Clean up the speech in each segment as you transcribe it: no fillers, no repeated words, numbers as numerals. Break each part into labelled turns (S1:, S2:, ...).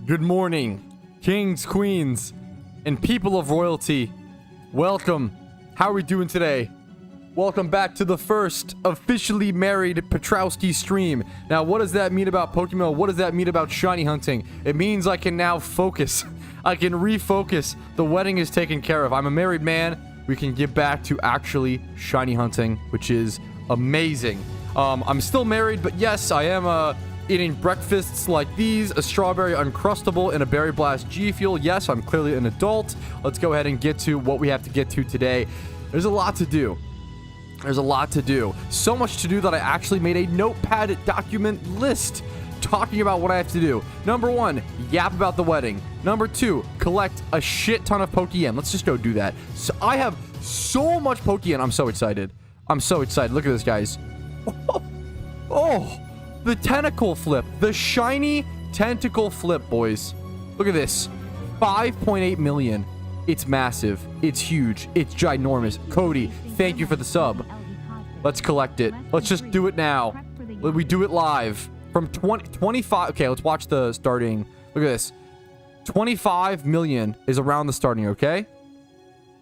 S1: Good morning, kings, queens, and people of royalty. Welcome. How are we doing today? Welcome back to the first officially married Patrouski stream. Now, what does that mean about Pokemon? What does that mean about shiny hunting? It means I can now focus. I can refocus. The wedding is taken care of. I'm a married man. We can get back to actually shiny hunting, which is amazing. I'm still married, but yes, I am eating breakfasts like these, a strawberry Uncrustable and a Berry Blast G Fuel. Yes, I'm clearly an adult. Let's go ahead and get to what we have to get to today. There's a lot to do. There's a lot to do. So much to do that I actually made a notepad document list talking about what I have to do. Number 1, yap about the wedding. Number 2, collect a shit ton of Pokeyen. Let's just go do that. So I have so much Pokeyen. I'm so excited. I'm so excited. Look at this, guys. Oh, the tentacle flip. The shiny tentacle flip, boys. Look at this. 5.8 million. It's massive. It's huge. It's ginormous. Cody, thank you for the sub. Let's collect it. Let's just do it now. We do it live. From 25. Okay, let's watch the starting. Look at this. 25 million is around the starting, okay?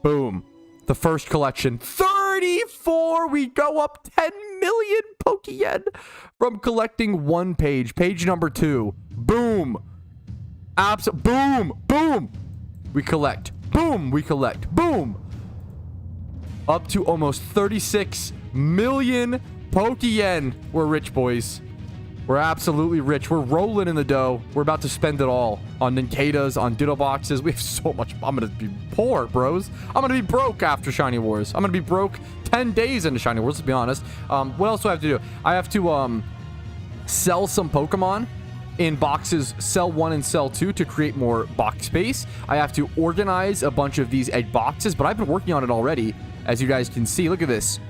S1: Boom. The first collection. 34. We go up 10 million Pokeyen from collecting one page. Page number 2. Boom. Boom. Boom. We collect. Boom. We collect. Boom. Up to almost 36 million Pokeyen. We're rich, boys. We're absolutely rich. We're rolling in the dough. We're about to spend it all on Ninkadas, on Ditto Boxes. We have so much. I'm going to be poor, bros. I'm going to be broke after Shiny Wars. I'm going to be broke 10 days into Shiny Wars, let's be honest. What else do I have to do? I have to sell some Pokemon in boxes, sell 1 and sell 2 to create more box space. I have to organize a bunch of these egg boxes, but I've been working on it already, as you guys can see. Look at this.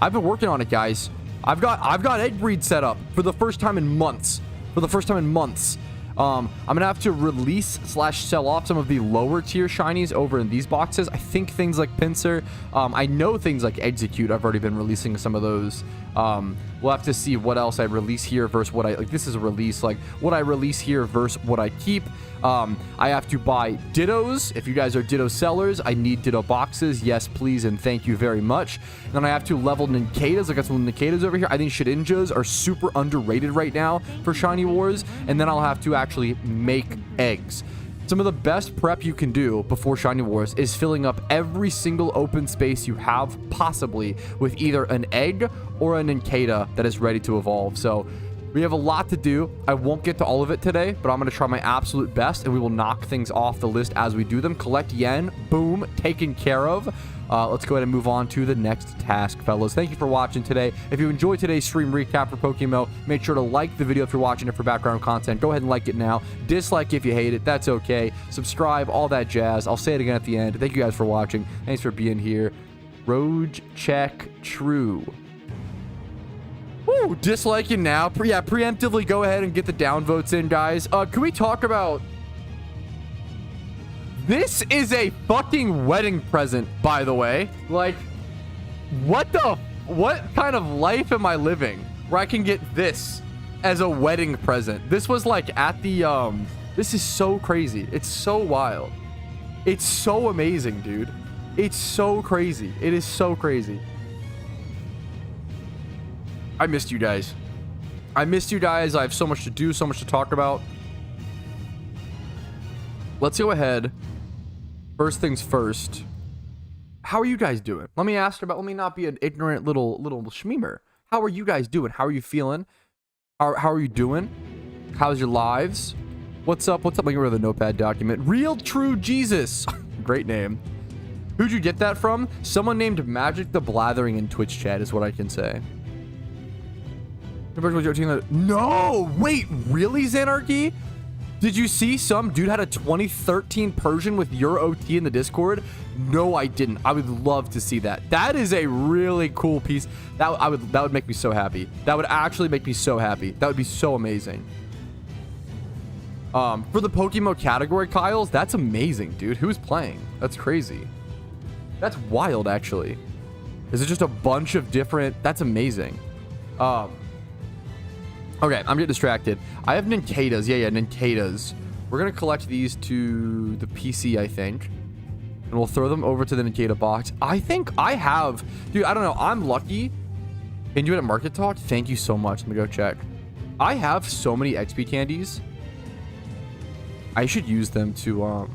S1: I've been working on it, guys. I've got egg breed set up for the first time in months. I'm gonna have to release / sell off some of the lower tier shinies over in these boxes. I think things like Pinsir, I know things like Execute, I've already been releasing some of those. We'll have to see what else I release here versus what this is a release, like what I release here versus what I keep. I have to buy Dittos. If you guys are Ditto sellers, I need Ditto boxes. Yes, please, and thank you very much. And then I have to level Ninkadas. I got some Ninkadas over here. I think Shedinjas are super underrated right now for Shiny Wars. And then I'll have to actually make eggs. Some of the best prep you can do before Shiny Wars is filling up every single open space you have possibly with either an egg or a Ninkada that is ready to evolve. So we have a lot to do. I won't get to all of it today, but I'm going to try my absolute best, and we will knock things off the list as we do them. Collect yen. Boom. Taken care of. Let's go ahead and move on to the next task, fellas. Thank you for watching today. If you enjoyed today's stream recap for PokeMMO, make sure to like the video if you're watching it for background content. Go ahead and like it now. Dislike if you hate it. That's okay. Subscribe, all that jazz. I'll say it again at the end. Thank you guys for watching. Thanks for being here. Road check true. Woo, disliking now. Preemptively go ahead and get the downvotes in, guys. Can we talk about... This is a fucking wedding present, by the way. Like, what kind of life am I living where I can get this as a wedding present? This was like at the, this is so crazy. It's so wild. It's so amazing, dude. It's so crazy. It is so crazy. I missed you guys. I missed you guys. I have so much to do, so much to talk about. Let's go ahead. First things first. How are you guys doing? Let me not be an ignorant little schmeemer. How are you guys doing? How are you feeling? How are you doing? How's your lives? What's up? Let me get rid of the notepad document. Real True Jesus. Great name. Who'd you get that from? Someone named Magic the Blathering in Twitch chat is what I can say. No! Wait, really, Xanarchy? Did you see some dude had a 2013 Persian with your OT in the Discord? No, I didn't. I would love to see that. That is a really cool piece. That would make me so happy. That would actually make me so happy. That would be so amazing. For the PokeMMO category, Kyles, that's amazing, dude. Who's playing? That's crazy. That's wild, actually. Is it just a bunch of different... That's amazing. Okay, I'm getting distracted. I have Ninkadas. Yeah, Ninkadas. We're going to collect these to the PC, I think. And we'll throw them over to the Negata box. I think I have... Dude, I don't know. I'm lucky. Can you do it at Market Talk? Thank you so much. Let me go check. I have so many XP candies. I should use them to...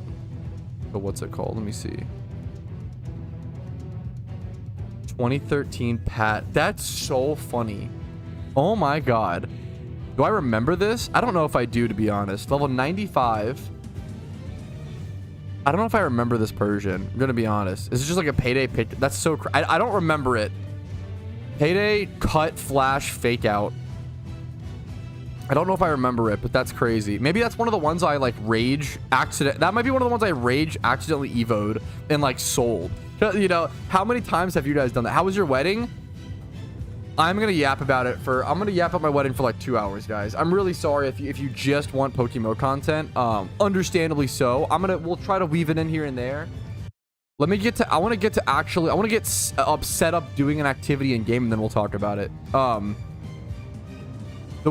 S1: But what's it called? Let me see. 2013 Pat. That's so funny. Oh my god. Do I remember this? I don't know if I do, to be honest. Level 95. I don't know if I remember this Persian. I'm gonna be honest. Is it just like a payday pick? That's so I don't remember it. Payday, cut, flash, fake out. I don't know if I remember it, but that's crazy. Maybe that's one of the ones I like rage accident. That might be one of the ones I rage accidentally evoed and like sold. You know, how many times have you guys done that? How was your wedding? I'm gonna yap about it for. I'm gonna yap about my wedding for like 2 hours, guys. I'm really sorry if you just want PokeMMO content. Understandably so. We'll try to weave it in here and there. Let me get to. I want to get set up doing an activity in game, and then we'll talk about it. The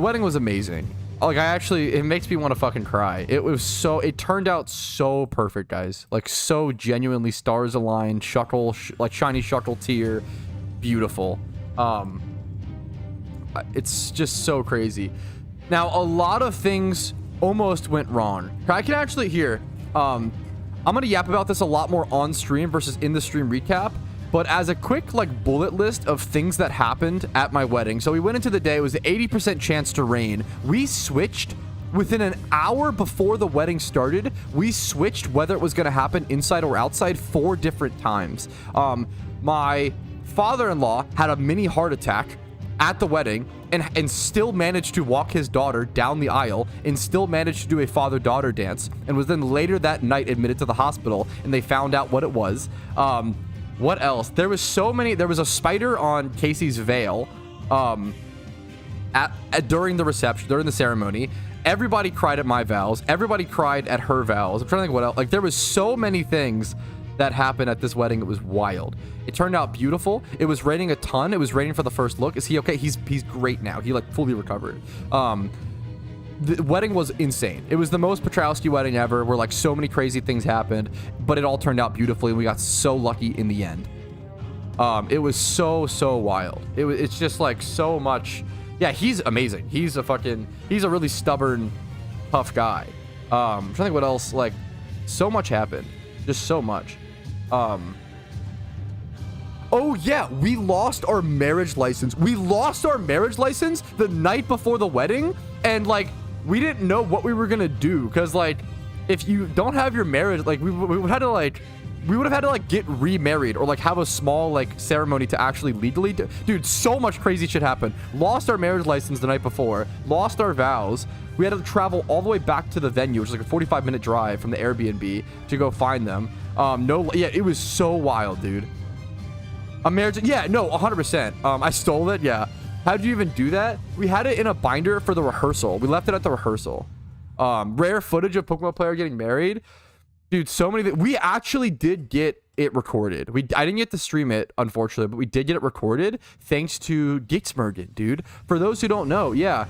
S1: wedding was amazing. Like it makes me want to fucking cry. It turned out so perfect, guys. Like so genuinely stars aligned, like shiny Shuckle tier, beautiful. It's just so crazy. Now, a lot of things almost went wrong. I can actually hear, I'm going to yap about this a lot more on stream versus in the stream recap, but as a quick like bullet list of things that happened at my wedding. So we went into the day, it was an 80% chance to rain. We switched within an hour before the wedding started. We switched whether it was going to happen inside or outside 4 different times. My father-in-law had a mini heart attack at the wedding and still managed to walk his daughter down the aisle and still managed to do a father-daughter dance, and was then later that night admitted to the hospital, and they found out what it was. What else? There was a spider on Casey's veil during the reception, during the ceremony. Everybody cried at my vows. Everybody cried at her vows. I'm trying to think what else. Like, there was so many things that happened at this wedding. It was wild. It turned out beautiful. It was raining a ton. It was raining for the first look. Is he okay? He's great now. He like fully recovered. The wedding was insane. It was the most Patrouski wedding ever, where like so many crazy things happened, but it all turned out beautifully, and we got so lucky in the end. It was so wild. It's just like so much. Yeah, he's amazing. He's a really stubborn, tough guy. I'm trying to think what else. Like, so much happened. Just so much. Oh yeah, we lost our marriage license. We lost our marriage license the night before the wedding, and like we didn't know what we were gonna do, because like if you don't have your marriage, like we would have had to like get remarried or like have a small like ceremony to actually legally do. Dude, so much crazy shit happened. Lost our marriage license the night before, lost our vows. We had to travel all the way back to the venue, which is like a 45-minute drive from the Airbnb, to go find them. Yeah, it was so wild, dude. A marriage, yeah, no, 100%. I stole it, yeah. How did you even do that? We had it in a binder for the rehearsal. We left it at the rehearsal. Rare footage of PokeMMO player getting married. Dude, so many. We actually did get it recorded. I didn't get to stream it, unfortunately, but we did get it recorded thanks to Gixmergen, dude. For those who don't know, yeah.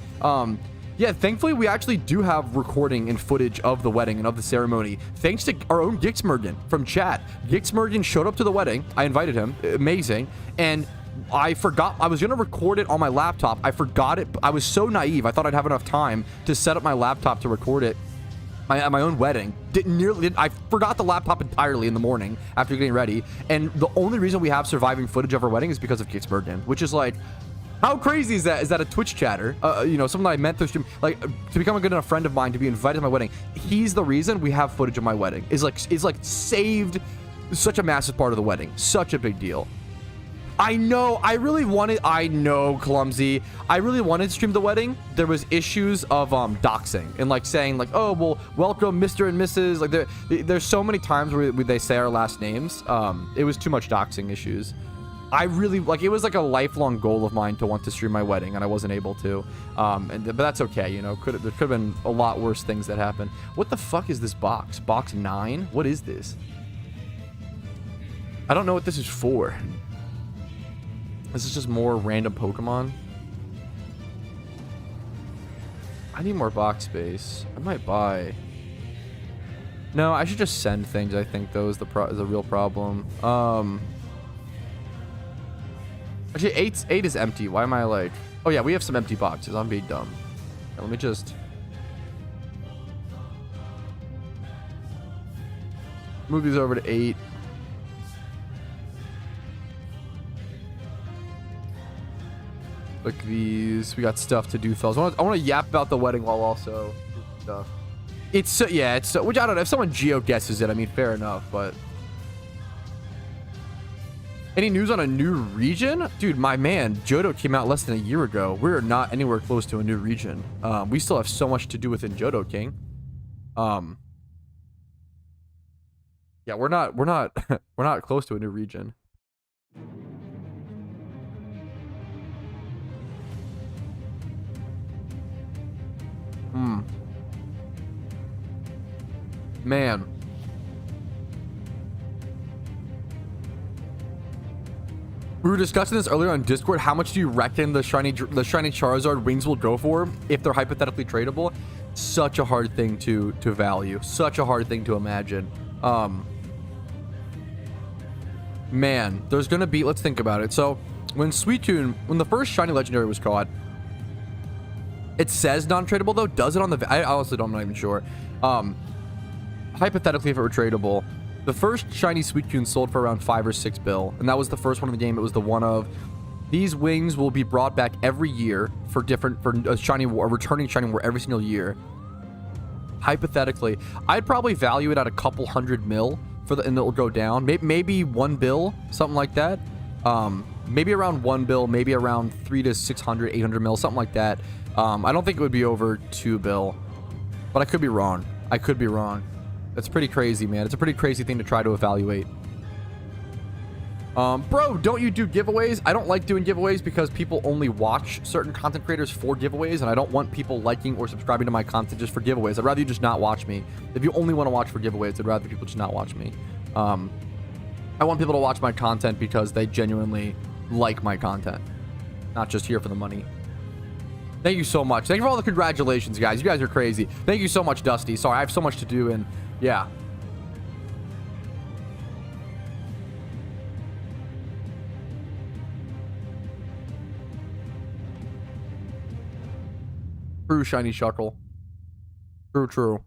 S1: Yeah, thankfully, we actually do have recording and footage of the wedding and of the ceremony, thanks to our own Gixmergen from chat. Gixmergen showed up to the wedding. I invited him. Amazing. And I forgot. I was going to record it on my laptop. I forgot it. I was so naive. I thought I'd have enough time to set up my laptop to record it. At my own wedding. I forgot the laptop entirely in the morning after getting ready. And the only reason we have surviving footage of our wedding is because of Gixmergen, which is like, how crazy is that? Is that a Twitch chatter? You know, someone I met through stream, like to become a good enough friend of mine to be invited to my wedding. He's the reason we have footage of my wedding. Is like saved such a massive part of the wedding. Such a big deal. I know, Clumsy. I really wanted to stream the wedding. There was issues of doxing and like saying like, oh, well, welcome Mr. and Mrs. Like there's so many times where they say our last names. It was too much doxing issues. I really like, it was like a lifelong goal of mine to want to stream my wedding, and I wasn't able to. But that's okay, you know. There could have been a lot worse things that happened. What the fuck is this box? Box 9? What is this? I don't know what this is for. This is just more random Pokemon. I need more box space. I might buy. No, I should just send things. I think though is the real problem. Actually, eight is empty. Why am I like? Oh yeah, we have some empty boxes. I'm being dumb. Okay, let me just move these over to 8. Look at these. We got stuff to do, fellas. I want to yap about the wedding while also stuff. It's so, yeah, it's so, which I don't know. If someone geo guesses it, I mean, fair enough, but. Any news on a new region? Dude, my man, Johto came out less than a year ago. We're not anywhere close to a new region. We still have so much to do within Johto King. Yeah, we're not we're not close to a new region. Man. We were discussing this earlier on Discord. How much do you reckon the shiny Charizard wings will go for if they're hypothetically tradable? Such a hard thing to value. Such a hard thing to imagine. Man, there's gonna be, let's think about it. So when when the first shiny legendary was caught, it says non-tradable though. Does it on the, I honestly don't, I'm not even sure. Hypothetically, if it were tradable, the first shiny Suicune sold for around 5 or 6 bill, and that was the first one in the game. It was the one of, these wings will be brought back every year for a shiny war, a returning shiny war every single year. Hypothetically, I'd probably value it at a couple $100 mil for and it'll go down. Maybe 1 bill, something like that. Maybe around 1 bill, maybe around 300 to 600, 800 mil, something like that. I don't think it would be over 2 bill, but I could be wrong. I could be wrong. That's pretty crazy, man. It's a pretty crazy thing to try to evaluate. Bro, don't you do giveaways? I don't like doing giveaways because people only watch certain content creators for giveaways, and I don't want people liking or subscribing to my content just for giveaways. I'd rather you just not watch me. If you only want to watch for giveaways, I'd rather people just not watch me. I want people to watch my content because they genuinely like my content, not just here for the money. Thank you so much. Thank you for all the congratulations, guys. You guys are crazy. Thank you so much, Dusty. Sorry, I have so much to do, and yeah. True, Shiny Shuckle. True, true.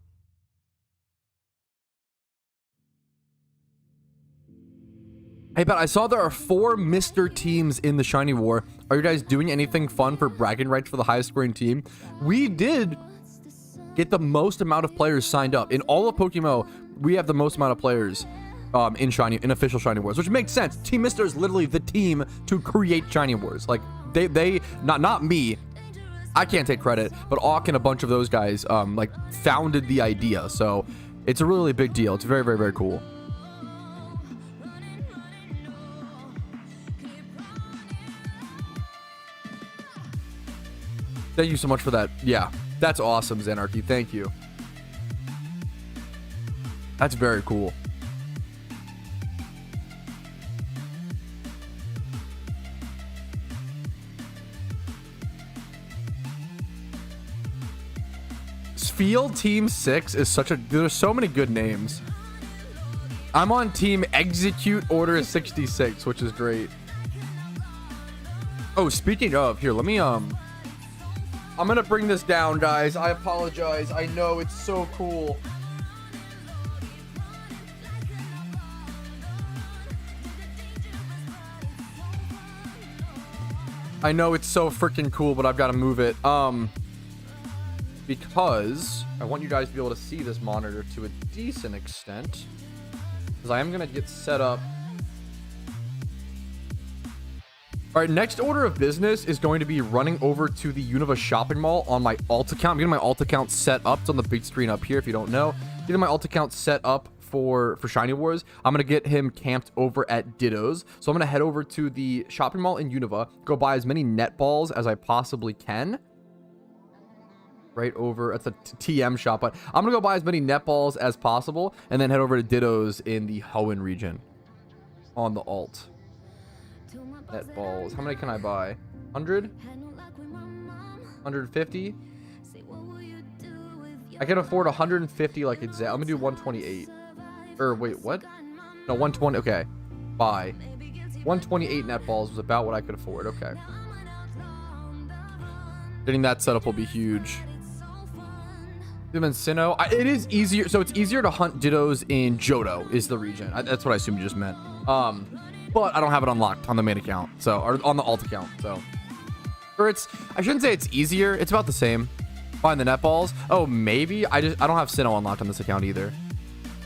S1: Hey, but I saw there are 4 Mr. teams in the Shiny War. Are you guys doing anything fun for bragging rights for the highest scoring team? We did get the most amount of players signed up. In all of PokeMMO, we have the most amount of players in official Shiny Wars, which makes sense. Team Mr. is literally the team to create Shiny Wars. Like, they not me. I can't take credit, but Auk and a bunch of those guys like founded the idea. So it's a really big deal. It's very, very, very cool. Thank you so much for that. Yeah, that's awesome, Xanarchy. Thank you. That's very cool. Field Team 6 is such a... There's so many good names. I'm on Team Execute Order 66, which is great. Oh, speaking of, here, let me... I'm gonna bring this down, guys. I apologize. I know, it's so cool. I know it's so freaking cool, but I've got to move it. Because I want you guys to be able to see this monitor to a decent extent. Because I am going to get set up. All right, next order of business is going to be running over to the Unova shopping mall on my alt account. I'm getting my alt account set up. It's on the big screen up here if you don't know. Getting my alt account set up for Shiny Wars. I'm going to get him camped over at Ditto's. So I'm going to head over to the shopping mall in Unova, go buy as many net balls as I possibly can. Right over at the TM shop, but I'm gonna go buy as many net balls as possible and then head over to Ditto's in the Hoenn region on the alt. Net balls, how many can I buy? 100? 150? I can afford 150 like exact. Let me do 128. Or wait, what? No, 120. Okay. Buy. 128 net balls was about what I could afford. Okay. Getting that set up will be huge. It is easier. So it's easier to hunt Dittos in Johto is the region. That's what I assumed you just meant. But I don't have it unlocked on the main account. So, or on the alt account. So, or I shouldn't say it's easier. It's about the same. Find the net balls. Oh, maybe. I don't have Sinnoh unlocked on this account either.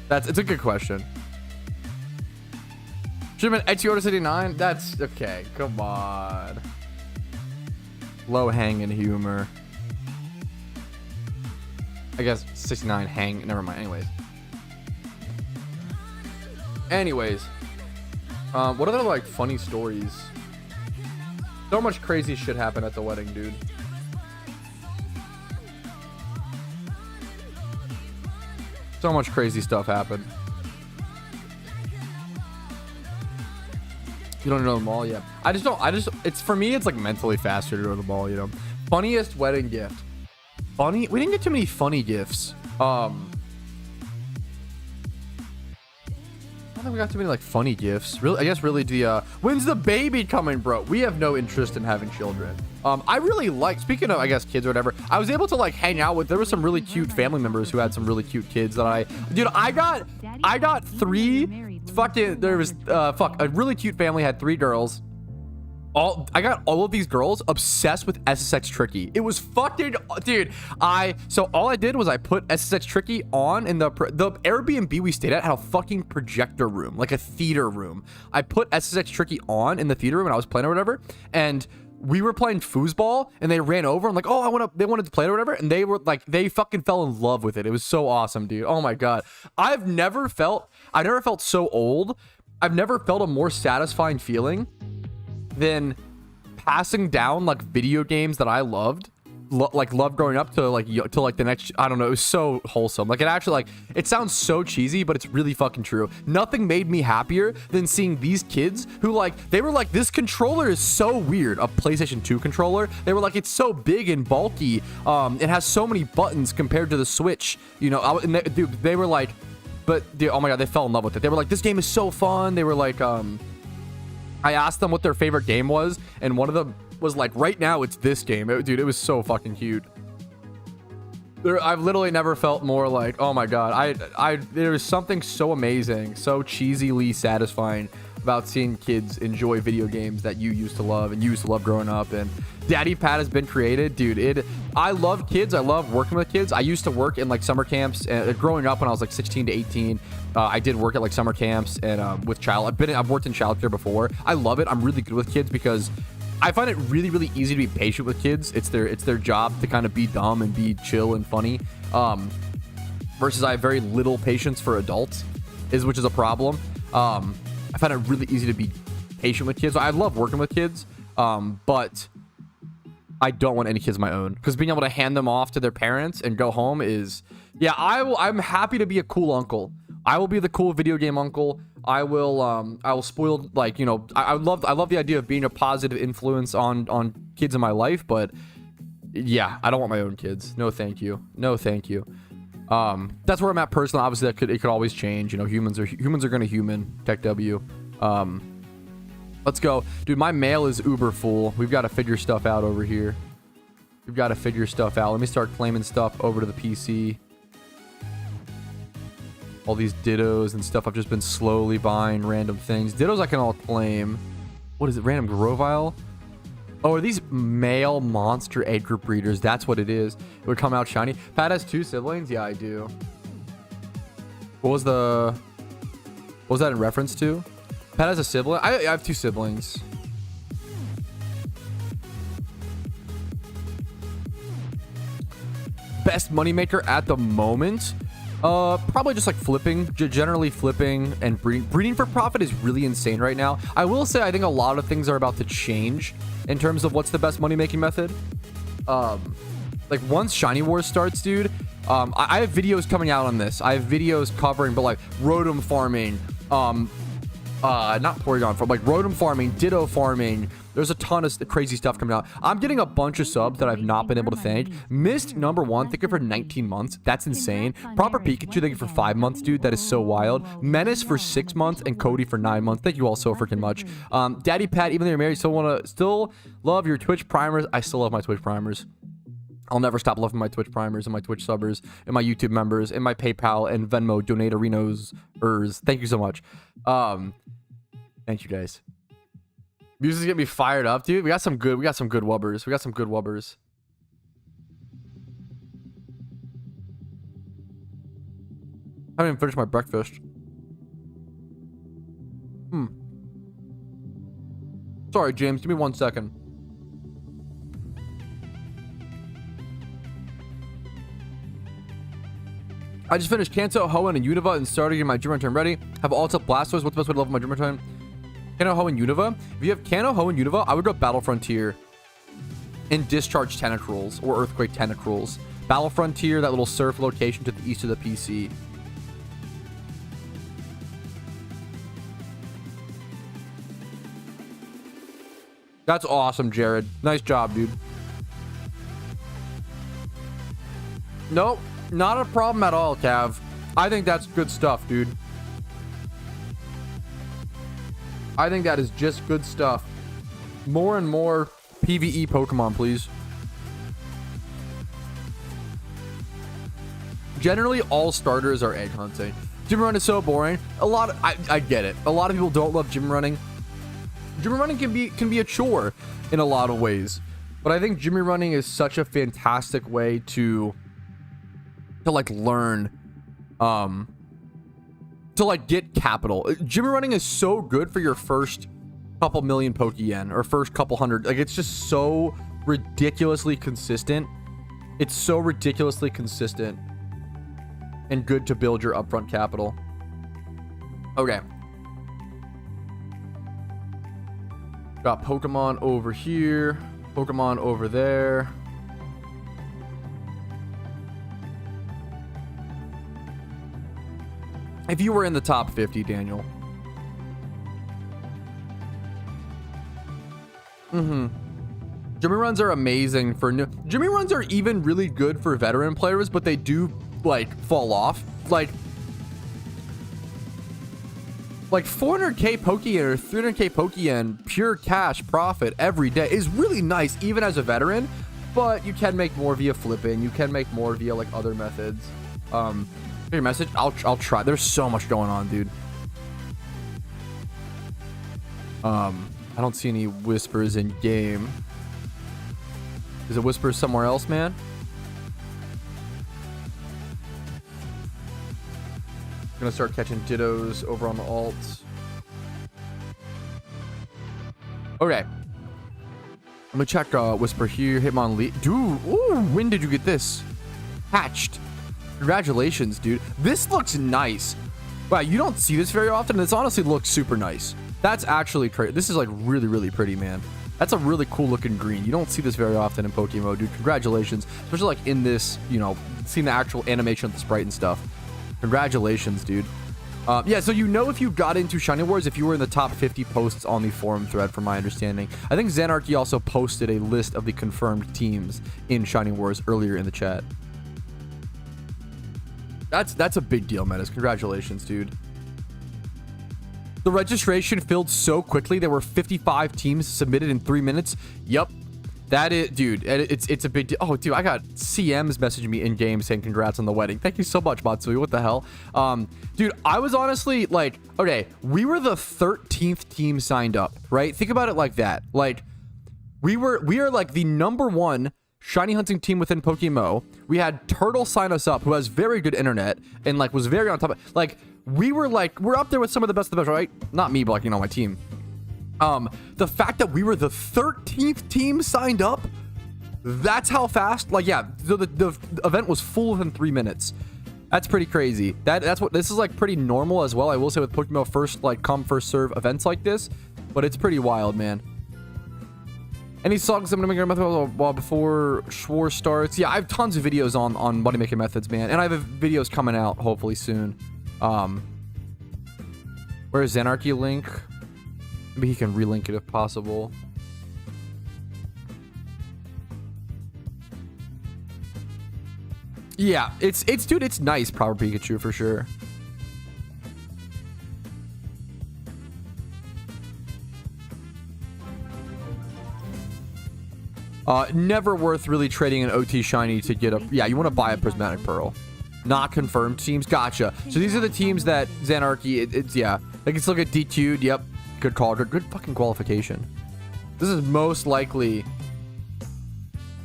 S1: It's a good question. Should have been Exiotis 89. That's okay. Come on. Low hanging humor. I guess 69 hang. Never mind. Anyways. What other like funny stories? So much crazy shit happened at the wedding, dude. So much crazy stuff happened. You don't know the mall? Yeah. It's for me, it's like mentally faster to go to the mall, you know. Funniest wedding gift. Funny? We didn't get too many funny gifts. I don't think we got too many like funny gifts. Really, I guess really the when's the baby coming, bro? We have no interest in having children. I really like, speaking of I guess kids or whatever, I was able to like hang out with, there were some really cute family members who had some really cute kids that I got three fucking, there was a really cute family, had 3 girls. I got all of these girls obsessed with SSX Tricky. It was fucking, dude. So all I did was I put SSX Tricky on in the Airbnb we stayed at had a fucking projector room, like a theater room. I put SSX Tricky on in the theater room and I was playing or whatever, and we were playing foosball and they ran over. I'm like, oh, they wanted to play it or whatever, and they were like, they fucking fell in love with it. It was so awesome, dude. Oh my god, I've never felt so old. I've never felt a more satisfying feeling than passing down like video games that I loved growing up to like the next, I don't know, it was so wholesome. Like it actually, like, it sounds so cheesy, but it's really fucking true. Nothing made me happier than seeing these kids who they were like, this controller is so weird. A PlayStation 2 controller. They were like, it's so big and bulky. It has so many buttons compared to the Switch, you know. They were like, but dude, oh my god, they fell in love with it. They were like, this game is so fun. They were like, I asked them what their favorite game was, and one of them was like, right now it's this game. Dude, it was so fucking cute. I've literally never felt more like, oh my god, there was something so amazing, so cheesily satisfying about seeing kids enjoy video games that you used to love and you used to love growing up. And Daddy Pad has been created, dude. I love kids. I love working with kids. I used to work in like summer camps, and growing up when I was like 16 to 18, I did work at like summer camps and with I've worked in childcare before. I love it. I'm really good with kids because I find it really, really easy to be patient with kids. It's their job to kind of be dumb and be chill and funny. Versus I have very little patience for adults, which is a problem. I find it really easy to be patient with kids. I love working with kids, but I don't want any kids of my own, because being able to hand them off to their parents and go home is, yeah, I'm happy to be a cool uncle. I will be the cool video game uncle. I will spoil, like, you know, I love the idea of being a positive influence on kids in my life, but yeah, I don't want my own kids. No, thank you. No, thank you. That's where I'm at personally. Obviously, it could always change. You know, humans are gonna human. Tech W. Let's go, dude. My mail is uber full. We've got to figure stuff out over here. Let me start claiming stuff over to the PC. All these dittos and stuff. I've just been slowly buying random things. Dittos I can all claim. What is it? Random Grovile? Oh, are these male monster egg group breeders? That's what it is. It would come out shiny. Pat has 2 siblings? Yeah, I do. What was that in reference to? Pat has a sibling? I have 2 siblings. Best moneymaker at the moment? Probably just like flipping, generally flipping and breeding. Breeding for profit is really insane right now. I will say I think a lot of things are about to change in terms of what's the best money making method. Like once Shiny Wars starts, dude, I have videos coming out on this. I have videos covering, but like rotom farming, not Porygon farm, like Rotom farming, Ditto farming. There's a ton of crazy stuff coming out. I'm getting a bunch of subs that I've not been able to thank. Mist #1, thank you for 19 months. That's insane. Proper Pikachu, thank you for 5 months, dude. That is so wild. Menace for 6 months and Cody for 9 months. Thank you all so freaking much. Daddy Pat, even though you're married, still love your Twitch primers. I still love my Twitch primers. I'll never stop loving my Twitch primers and my Twitch subbers and my YouTube members and my PayPal and Venmo donatarinos. Thank you so much. Thank you guys. Music's getting me fired up, dude. We got some good wubbers. We got some good wubbers. I haven't even finished my breakfast. Sorry, James. Give me 1 second. I just finished Kanto, Hoenn, and Unova and started getting my gym return ready. Have Alta Blastoise. What's the best way to level my gym return? Kanto, Hoenn, Unova. If you have Kanto, Hoenn, Unova, I would go Battle Frontier and Discharge Tentacruels or Earthquake Tentacruels. Battle Frontier, that little surf location to the east of the PC. That's awesome, Jared. Nice job, dude. Nope. Not a problem at all, Cav. I think that's good stuff, dude. I think that is just good stuff. More and more PvE Pokemon, please. Generally, all starters are egg hunting. Gym run is so boring. I get it. A lot of people don't love gym running. Gym running can be a chore in a lot of ways. But I think gym running is such a fantastic way to like learn to like get capital. Gym running is so good for your first couple million Pokeyen or first couple hundred. Like, it's just so ridiculously consistent. It's so ridiculously consistent and good to build your upfront capital. Okay, got Pokemon over here, Pokemon over there. If you were in the top 50, Daniel. Jimmy runs are amazing for new. Jimmy runs are even really good for veteran players, but they do like fall off. Like 400k Pokeyen or 300k Pokeyen pure cash profit every day is really nice, even as a veteran. But you can make more via flipping. You can make more via like other methods. Your message. I'll try. There's so much going on, dude. I don't see any whispers in game. Is it whispers somewhere else, man? I'm gonna start catching Dittos over on the alts. Okay. I'm gonna check whisper here. Hitmonlee. Dude, ooh, when did you get this? Hatched. Congratulations, dude. This looks nice. Wow, you don't see this very often. This honestly looks super nice. That's actually crazy. This is like really, really pretty, man. That's a really cool looking green. You don't see this very often in PokeMMO, dude. Congratulations. Especially like in this, you know, seeing the actual animation of the sprite and stuff. Congratulations, dude. Yeah, so you know if you got into Shiny Wars, if you were in the top 50 posts on the forum thread, from my understanding. I think Xanarchy also posted a list of the confirmed teams in Shiny Wars earlier in the chat. That's a big deal, Menace. Congratulations, dude. The registration filled so quickly. There were 55 teams submitted in 3 minutes. Yep. That is, dude, it's a big deal. Oh, dude, I got CMs messaging me in game saying congrats on the wedding. Thank you so much, Matsui. What the hell? Dude, I was honestly like, okay, we were the 13th team signed up, right? Think about it like that. Like, we are like the #1 shiny hunting team within PokeMMO. We had Turtle sign us up, who has very good internet and like was very on top of, like, we're up there with some of the best of the best, right? Not me, but like, you know, my team. The fact that we were the 13th team signed up, that's how fast. Like, yeah, the event was full within 3 minutes. That's pretty crazy. That's what this is like, pretty normal as well. I will say with PokeMMO first like come first serve events like this, but it's pretty wild, man. Any songs I'm gonna make a method while before Schwartz starts? Yeah, I have tons of videos on money making methods, man, and I have videos coming out hopefully soon. Where's Xanarchy link? Maybe he can relink it if possible. Yeah, dude, it's nice, proper Pikachu for sure. Never worth really trading an OT shiny to get a... Yeah, you want to buy a Prismatic Pearl. Not confirmed teams. Gotcha. So these are the teams that Xanarchy... It's yeah. Like, let's look at DQ'd. Yep. Good call. Good fucking qualification. This is most likely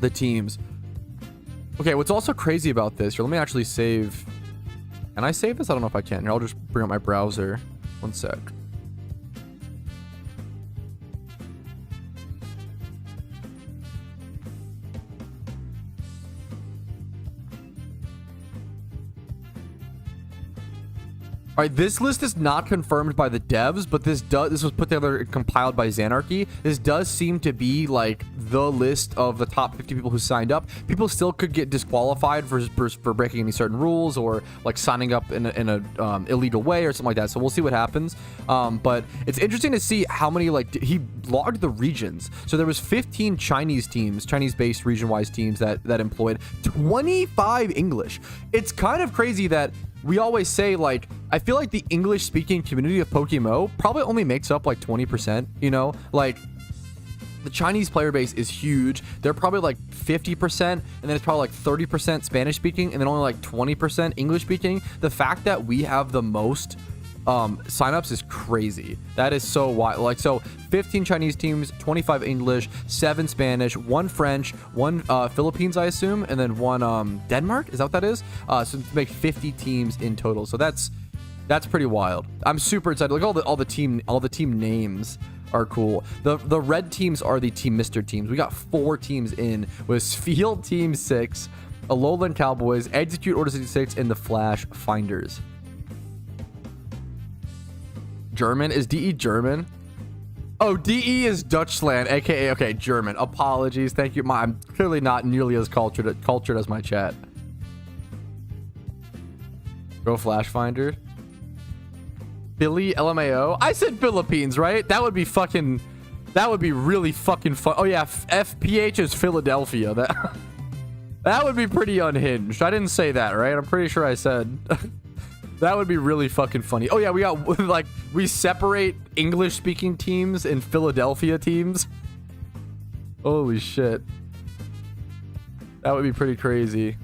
S1: the teams. Okay, what's also crazy about this... Here, let me actually save... Can I save this? I don't know if I can. Here, I'll just bring up my browser. One sec. All right, this list is not confirmed by the devs, but this was put together and compiled by Xanarchy. This does seem to be like the list of the top 50 people who signed up. People still could get disqualified for breaking any certain rules or like signing up in a illegal way or something like that. So we'll see what happens. But it's interesting to see how many, like, he logged the regions. So there was 15 Chinese teams, Chinese-based region-wise teams that employed 25 English. It's kind of crazy that we always say, like, I feel like the English-speaking community of PokeMMO probably only makes up like 20%, you know? Like, the Chinese player base is huge. They're probably like 50%, and then it's probably like 30% Spanish-speaking, and then only like 20% English-speaking. The fact that we have the most signups is crazy. That is so wild. Like, so 15 Chinese teams, 25 English, 7 Spanish, 1 French, 1 Philippines, I assume, and then 1 Denmark. Is that what that is? So to make 50 teams in total. So that's pretty wild. I'm super excited. Like, all the team names are cool. The red teams are the Team Mr. teams. We got 4 teams in with Field Team 6, Alolan Cowboys, Execute Order 66, and the Flash Finders. German? Is DE German? Oh, DE is Dutchland, aka, okay, German. Apologies. Thank you. I'm clearly not nearly as cultured as my chat. Go Flash Finder. Philly LMAO. I said Philippines, right? That would be really fucking fun. Oh yeah, FPH is Philadelphia. That would be pretty unhinged. I didn't say that, right? I'm pretty sure I said. That would be really fucking funny. Oh yeah, we got, like, we separate English speaking teams and Philadelphia teams. Holy shit. That would be pretty crazy.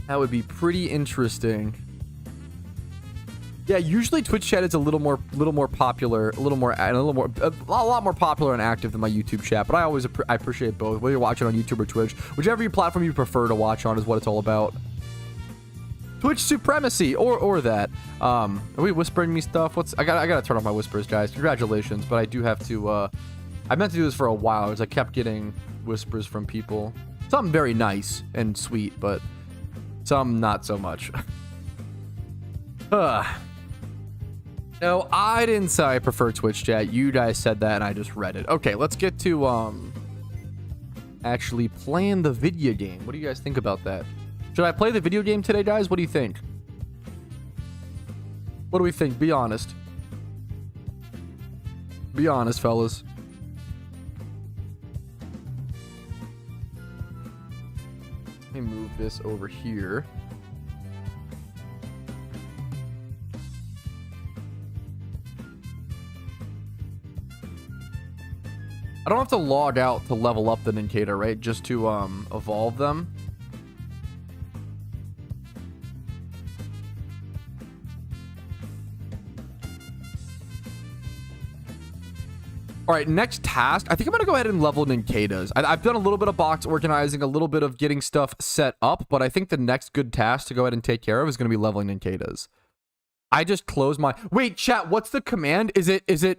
S1: That would be pretty interesting. Yeah, usually Twitch chat is a little more popular, a lot more popular and active than my YouTube chat. But I appreciate both. Whether you're watching on YouTube or Twitch, whichever platform you prefer to watch on is what it's all about. Twitch supremacy or that. Are we whispering me stuff? I gotta turn off my whispers, guys. Congratulations, but I do have to. I meant to do this for a while because I kept getting whispers from people. Some very nice and sweet, but some not so much. No, I didn't say I prefer Twitch chat. You guys said that, and I just read it. Okay, let's get to actually playing the video game. What do you guys think about that? Should I play the video game today, guys? What do you think? What do we think? Be honest. Be honest, fellas. Let me move this over here. I don't have to log out to level up the Nincada, right? Just to evolve them. All right, next task. I think I'm going to go ahead and level Nincadas. I've done a little bit of box organizing, a little bit of getting stuff set up, but I think the next good task to go ahead and take care of is going to be leveling Nincadas. I just closed my... Wait, chat, what's the command?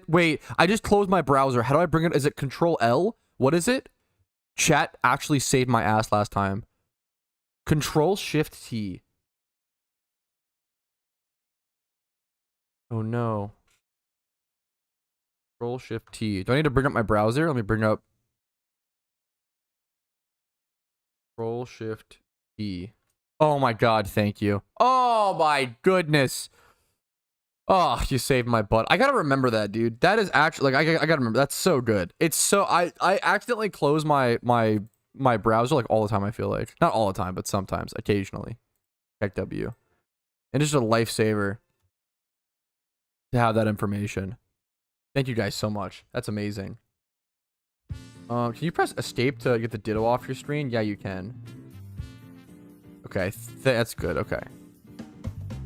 S1: Wait, I just closed my browser. How do I bring it? Is it Control L? What is it? Chat actually saved my ass last time. Control Shift T. Oh, no. Control Shift T. Do I need to bring up my browser? Let me bring up Control Shift T. Oh my god, thank you. Oh my goodness. Oh, you saved my butt. I gotta remember that, dude. That is actually like I gotta remember. That's so good. It's so I accidentally close my browser like all the time. I feel like not all the time, but sometimes, occasionally. Check W, and it's just a lifesaver to have that information. Thank you guys so much. That's amazing. Can you press escape to get the ditto off your screen? Yeah, you can. Okay, that's good. Okay.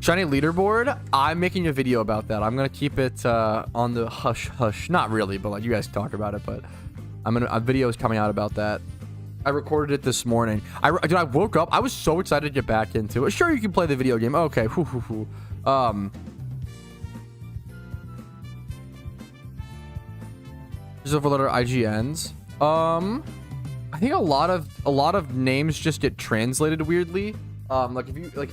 S1: Shiny leaderboard. I'm making a video about that. I'm gonna keep it on the hush hush. Not really, but like you guys talk about it. But a video is coming out about that. I recorded it this morning. I woke up. I was so excited to get back into it. Sure, you can play the video game. Okay. Just over letter IGNs. I think a lot of names just get translated weirdly. Like if you like,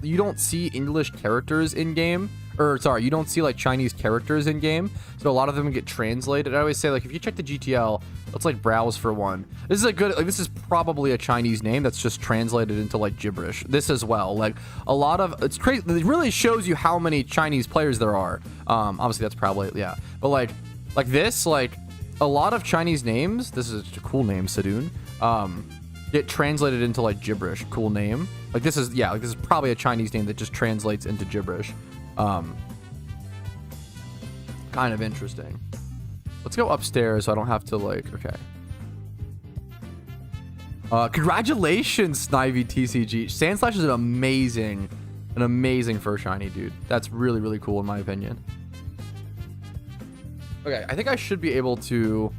S1: you don't see English characters in game, or sorry, you don't see like Chinese characters in game. So a lot of them get translated. I always say like if you check the GTL, let's like browse for one. This is a good, like this is probably a Chinese name that's just translated into like gibberish. This as well, like a lot of it's crazy. It really shows you how many Chinese players there are. Obviously that's probably yeah, but like this like. A lot of Chinese names, this is a cool name, Sadoon, get translated into like gibberish. Cool name. Like this is, yeah, like this is probably a Chinese name that just translates into gibberish. Kind of interesting. Let's go upstairs so I don't have to like, okay. Congratulations, Snivy TCG. Sandslash is an amazing first shiny, dude. That's really, really cool in my opinion. Okay, I think I should be able to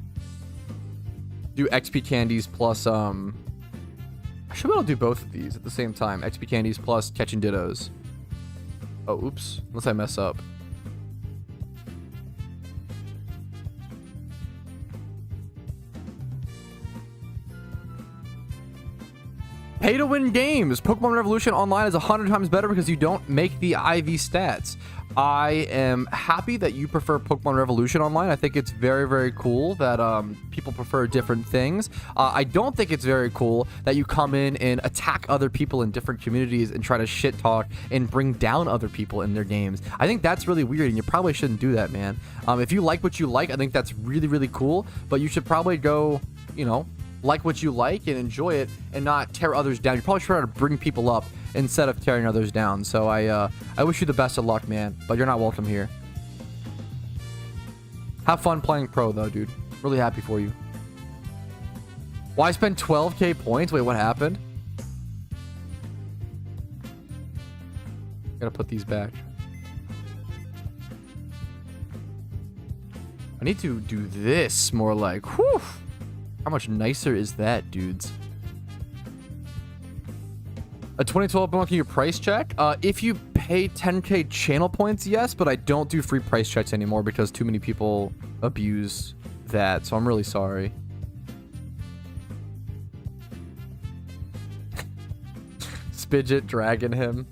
S1: do XP candies plus, I should be able to do both of these at the same time. XP candies plus catching dittos. Oh, oops. Unless I mess up. Pay to win games. Pokemon Revolution Online is 100 times better because you don't make the IV stats. I am happy that you prefer Pokemon Revolution Online. I think it's very, very cool that people prefer different things. I don't think it's very cool that you come in and attack other people in different communities and try to shit talk and bring down other people in their games. I think that's really weird, and you probably shouldn't do that, man. If you like what you like, I think that's really, really cool, but you should probably go, you know, like what you like and enjoy it and not tear others down. You probably should try to bring people up instead of tearing others down. So I wish you the best of luck, man, but you're not welcome here. Have fun playing pro though, dude. Really happy for you. Why spend 12k points? Wait, what happened? Gotta put these back. I need to do this more like, whew. How much nicer is that, dudes? A 2012 unlocking your price check? If you pay 10k channel points, yes, but I don't do free price checks anymore because too many people abuse that, so I'm really sorry. Spidget dragging him.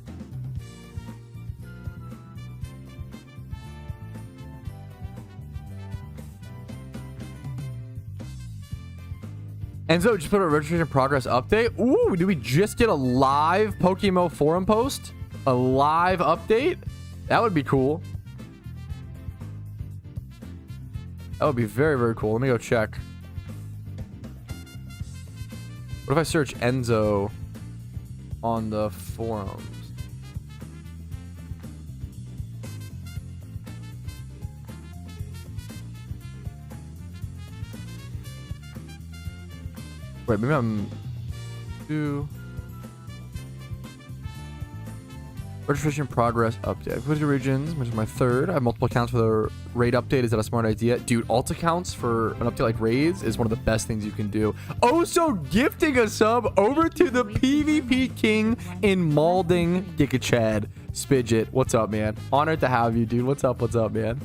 S1: Enzo just put a registration progress update. Ooh, did we just get a live PokeMMO forum post? A live update? That would be cool. That would be very, very cool. Let me go check. What if I search Enzo on the forums? Wait, maybe I'm registration progress update. Put your regions, which is my third. I have multiple accounts for the raid update. Is that a smart idea? Dude, alt accounts for an update like raids is one of the best things you can do. Oh, so gifting a sub over to the PvP King in Malding, Gigachad. Spidget, what's up, man? Honored to have you, dude. What's up, man?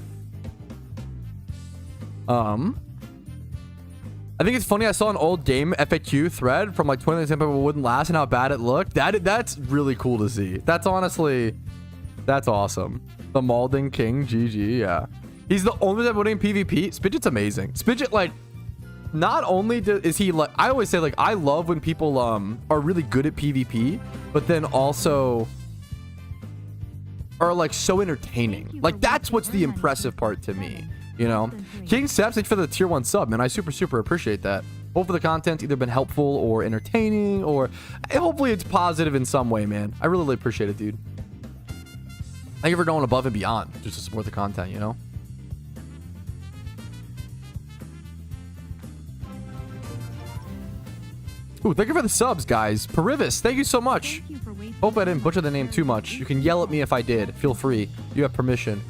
S1: I think it's funny. I saw an old game FAQ thread from like 2019 people wouldn't last and how bad it looked. That's really cool to see. That's honestly, that's awesome. The Malding King, GG, yeah. He's the only one winning PvP. Spidget's amazing. Spidget, like, not only is he like, I always say like, I love when people are really good at PvP, but then also are like so entertaining. Like that's what's the impressive part to me, you know. King Steps, thanks for the tier 1 sub, man. I super appreciate that. Hopefully the content's either been helpful or entertaining, or hopefully it's positive in some way, man. I really appreciate it, dude. Thank you for going above and beyond just to support the content, you know. Ooh, thank you for the subs, guys. Perivis, thank you so much. Hope I didn't butcher the name too much. You can yell at me if I did. Feel free. You have permission.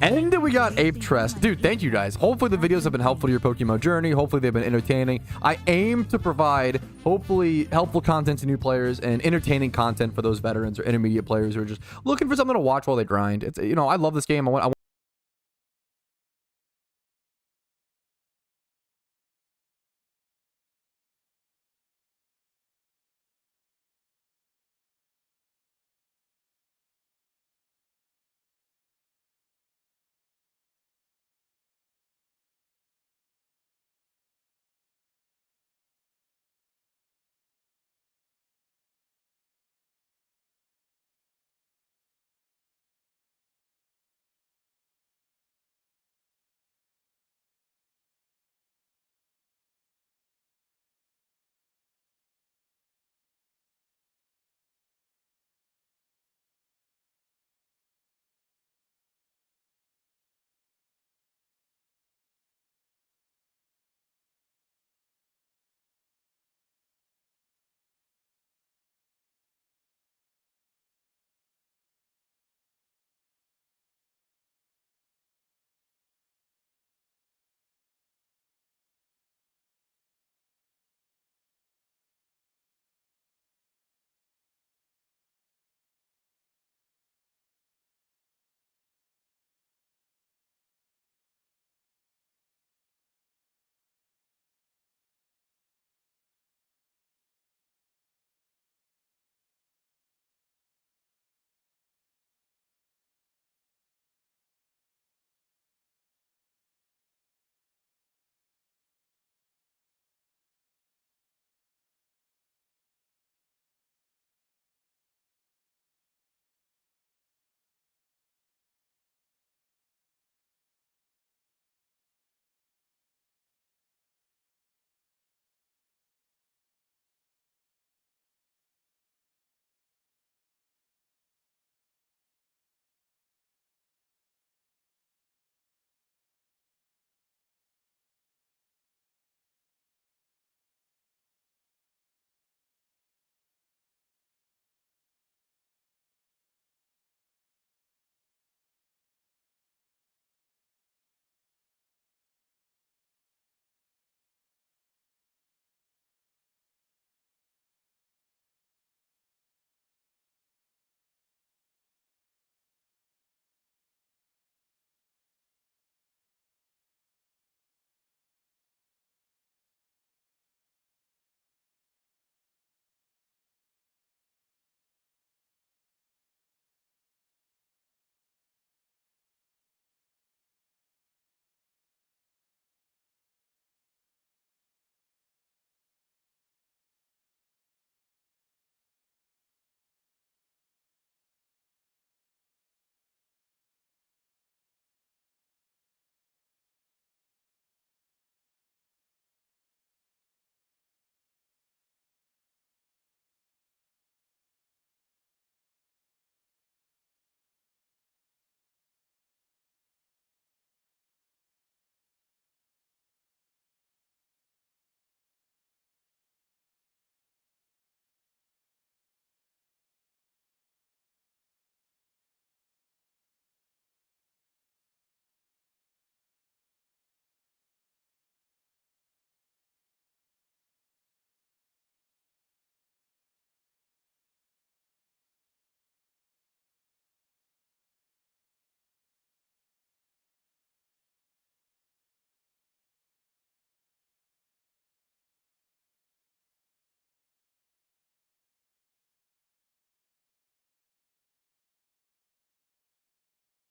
S1: And we got Ape Trest. Dude, thank you guys. Hopefully the videos have been helpful to your PokeMMO journey. Hopefully they've been entertaining. I aim to provide hopefully helpful content to new players and entertaining content for those veterans or intermediate players who are just looking for something to watch while they grind. It's, you know, I love this game. I want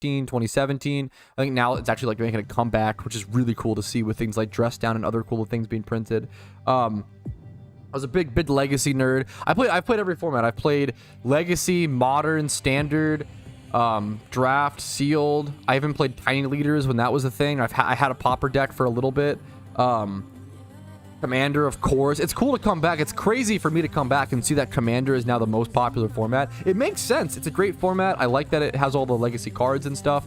S1: in 2017. I think now it's actually like making a comeback, which is really cool to see with things like Dress Down and other cool things being printed. I was a big Legacy nerd. I played every format. I played Legacy, Modern, Standard, Draft, Sealed. I even played Tiny Leaders when that was a thing. I had a Popper deck for a little bit. Commander, of course. It's cool to come back. It's crazy for me to come back and see that Commander is now the most popular format. It makes sense. It's a great format. I like that it has all the Legacy cards and stuff.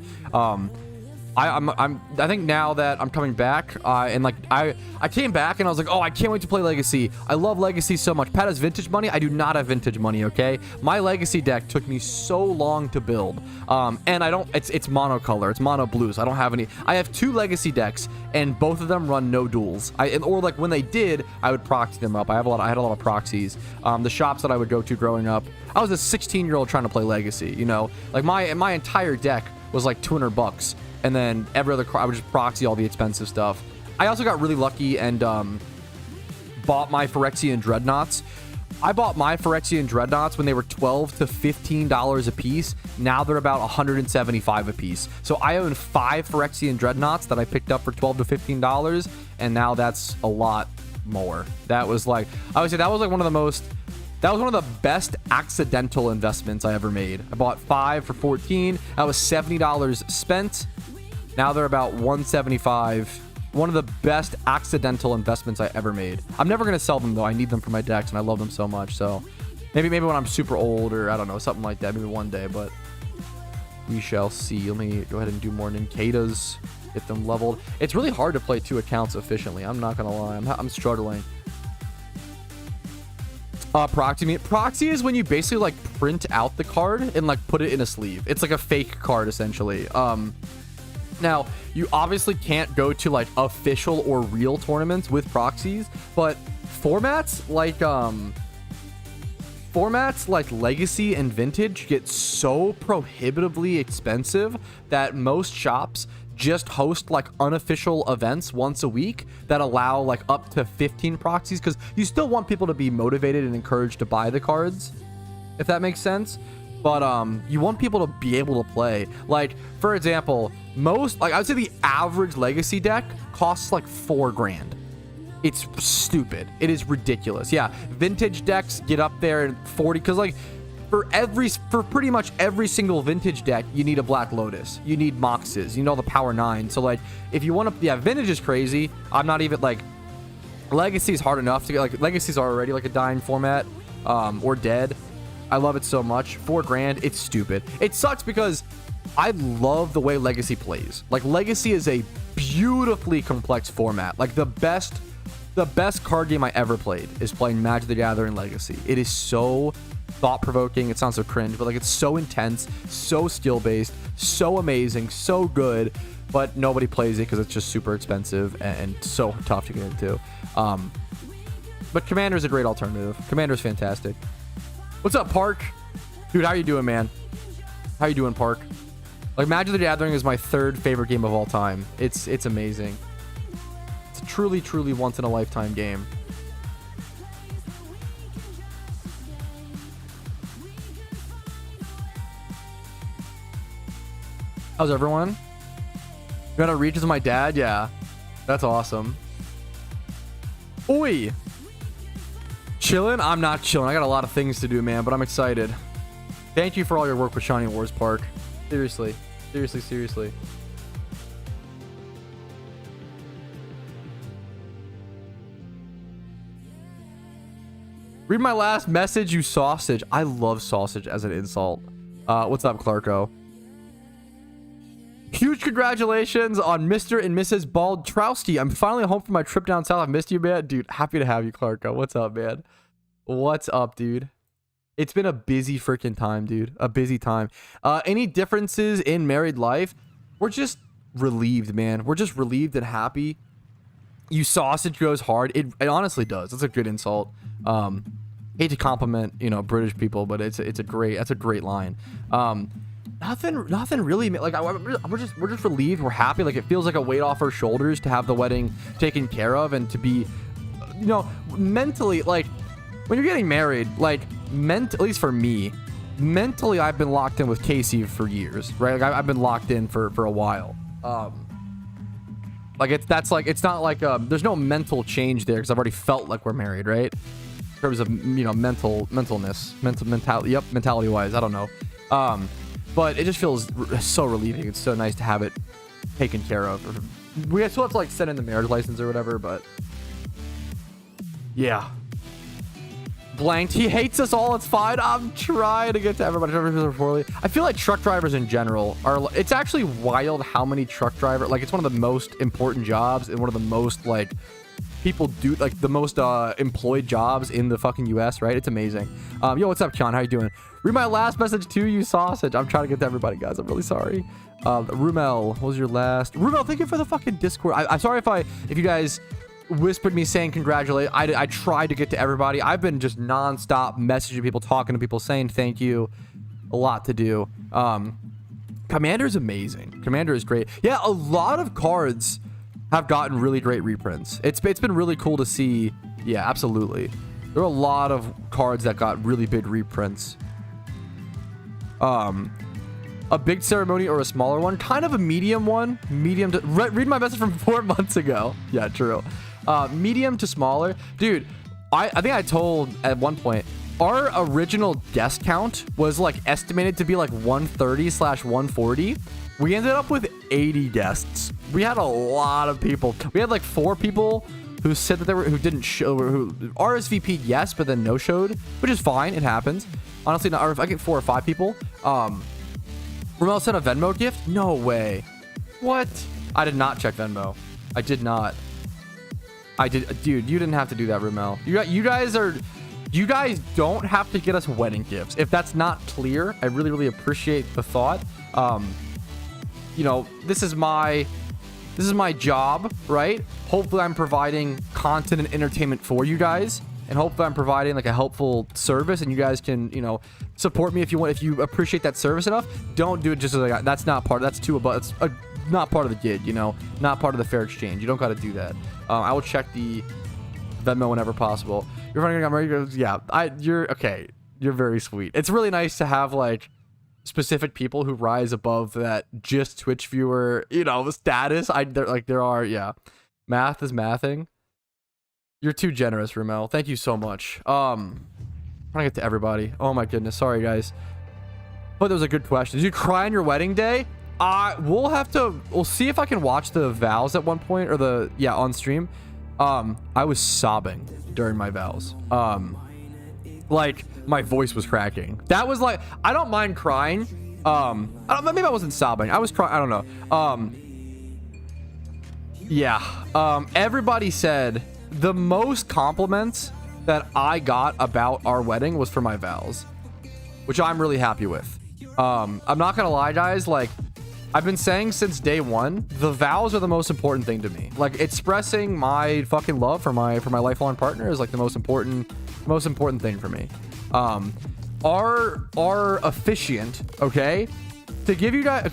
S1: I think now that I'm coming back, and like I came back and I was like, oh, I can't wait to play Legacy. I love Legacy so much. Pat has vintage money. I do not have vintage money. Okay, my Legacy deck took me so long to build, and I don't. It's monocolor. It's mono blues. I don't have any. I have 2 Legacy decks, and both of them run no duels. Or like when they did, I would proxy them up. I had a lot of proxies. The shops that I would go to growing up, I was a 16-year-old trying to play Legacy. You know, like my entire deck was like $200. And then every other card, I would just proxy all the expensive stuff. I also got really lucky and bought my Phyrexian Dreadnoughts. I bought my Phyrexian Dreadnoughts when they were $12 to $15 a piece. Now they're about $175 a piece. So I own 5 Phyrexian Dreadnoughts that I picked up for $12 to $15, and now that's a lot more. That was like, I would say that was like one of the best accidental investments I ever made. I bought 5 for $14. That was $70 spent. Now they're about $175. One of the best accidental investments I ever made. I'm never going to sell them, though. I need them for my decks, and I love them so much. So maybe when I'm super old, or I don't know, something like that. Maybe one day, but we shall see. Let me go ahead and do more Ninkatas. Get them leveled. It's really hard to play 2 accounts efficiently. I'm not going to lie. I'm struggling. Proxy is when you basically like print out the card and like put it in a sleeve. It's like a fake card essentially. Now you obviously can't go to like official or real tournaments with proxies, but formats like Legacy and Vintage get so prohibitively expensive that most shops just host like unofficial events once a week that allow like up to 15 proxies, because you still want people to be motivated and encouraged to buy the cards, if that makes sense. But you want people to be able to play. Like, for example, most, like I would say the average Legacy deck costs like $4 grand. It's stupid. It is ridiculous. Yeah, Vintage decks get up there at 40, because like for pretty much every single Vintage deck, you need a Black Lotus, you need Moxes, you know, the Power 9. So like if you want to, yeah, Vintage is crazy. I'm not even like, Legacy is hard enough to get, like Legacy's already like a dying format, or dead. I love it so much. $4 grand, it's stupid. It sucks because I love the way Legacy plays. Like Legacy is a beautifully complex format. Like the best card game I ever played is playing Magic the Gathering Legacy. It is so thought-provoking. It sounds so cringe, but like it's so intense, so skill-based, so amazing, so good, but nobody plays it because it's just super expensive and so tough to get into. But Commander's a great alternative. Commander's fantastic. What's up, Park? Dude, how you doing, man? How you doing, Park? Like, Magic the Gathering is my 3rd favorite game of all time. It's amazing. It's a truly once-in-a-lifetime game. How's everyone? You got to reach to my dad? Yeah. That's awesome. Oi! Chilling? I'm not chilling. I got a lot of things to do, man, but I'm excited. Thank you for all your work with Shiny Wars, Park. Seriously. Seriously. Read my last message, you sausage. I love sausage as an insult. What's up, Clarko? Huge congratulations on Mr. and Mrs. Patrouski. I'm finally home from my trip down south. I missed you, man. Dude, happy to have you, Clarko. What's up, man? What's up, dude? It's been a busy freaking time, dude. A busy time. Any differences in married life? We're just relieved, man. We're just relieved and happy. You sausage goes hard. It honestly does. It's a good insult. Hate to compliment, you know, British people, but that's a great line. Nothing really, like we're just relieved. We're happy. Like it feels like a weight off our shoulders to have the wedding taken care of and to be, you know, mentally, like when you're getting married, like at least for me, mentally, I've been locked in with Casey for years, right? Like I've been locked in for a while. Like it's not like there's no mental change there because I've already felt like we're married, right? in terms of, you know, mentality wise. I don't know. But it just feels so relieving. It's so nice to have it taken care of. We still have to like send in the marriage license or whatever, but yeah. Blanked. He hates us all. It's fine. I'm trying to get to everybody. I feel like truck drivers in general are. It's actually wild how many truck drivers. Like, it's one of the most important jobs and one of the most like people do, like the most employed jobs in the fucking US, right? It's amazing. Yo, what's up, John? How you doing? Read my last message to you, sausage. I'm trying to get to everybody, guys. I'm really sorry. Rumel, what was your last? Rumel, thank you for the fucking Discord. I'm sorry if you guys whispered me saying congratulate. I tried to get to everybody. I've been just nonstop messaging people, talking to people, saying thank you. A lot to do. Commander is amazing. Commander is great. Yeah, a lot of cards have gotten really great reprints. It's been really cool to see. Yeah, absolutely. There are a lot of cards that got really big reprints. A big ceremony or a smaller one? Kind of a medium one. Medium to... Read my message from 4 months ago. Yeah, true. Medium to smaller. Dude, I think I told at one point, our original guest count was like estimated to be like 130/140. We ended up with 80 guests. We had a lot of people. We had like 4 people who said that they were, who didn't show, who RSVP'd yes, but then no showed, which is fine. It happens. Honestly, not, or if I get 4 or 5 people. Romel sent a Venmo gift? No way. What? I did not check Venmo. I did not. I did. Dude, you didn't have to do that, Romel. You guys don't have to get us wedding gifts. If that's not clear, I really, really appreciate the thought. You know, this is my job, right? Hopefully I'm providing content and entertainment for you guys. And hopefully I'm providing like a helpful service, and you guys can, you know, support me if you want. If you appreciate that service enough, don't do it just as like, that's not part. That's too above. It's not part of the gig, you know, not part of the fair exchange. You don't got to do that. I will check the Venmo whenever possible. You're running. Yeah, you're okay. You're very sweet. It's really nice to have like specific people who rise above that just Twitch viewer, you know, status. There are, yeah. Math is mathing. You're too generous, Rumel. Thank you so much. I'm trying to get to everybody. Oh my goodness. Sorry, guys. But that was a good question. Did you cry on your wedding day? We'll see if I can watch the vows at one point, or on stream. I was sobbing during my vows. Like my voice was cracking. That was like, I don't mind crying. Maybe I wasn't sobbing. I was crying. I don't know. Yeah. Everybody said the most compliments that I got about our wedding was for my vows, which I'm really happy with. I'm not gonna lie, guys. Like, I've been saying since day one, the vows are the most important thing to me. Like, expressing my fucking love for my lifelong partner is like the most important thing for me. Our officiant, okay, to give you guys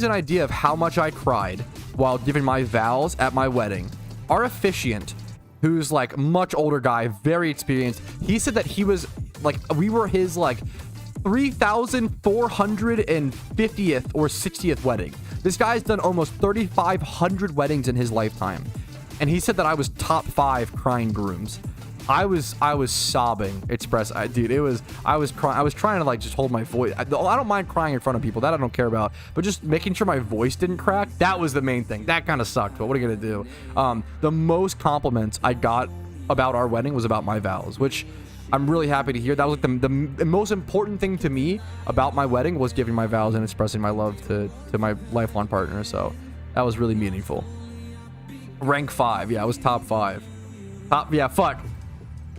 S1: an idea of how much I cried while giving my vows at my wedding, our officiant, who's like much older guy, very experienced, he said that he was like, we were his like 3,450th or 60th wedding. This guy's done almost 3,500 weddings in his lifetime, and he said that I was top 5 crying grooms. I was sobbing. Dude, I was crying. I was trying to like just hold my voice. I don't mind crying in front of people, that I don't care about, but just making sure my voice didn't crack, that was the main thing. That kind of sucked, but what are you gonna do? The most compliments I got about our wedding was about my vows, which I'm really happy to hear. That was like the most important thing to me about my wedding, was giving my vows and expressing my love to my lifelong partner. So that was really meaningful. Rank 5. Yeah, I was top 5. Yeah, fuck.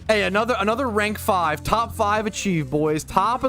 S1: Hey, another rank 5. Top 5 achieved, boys. Top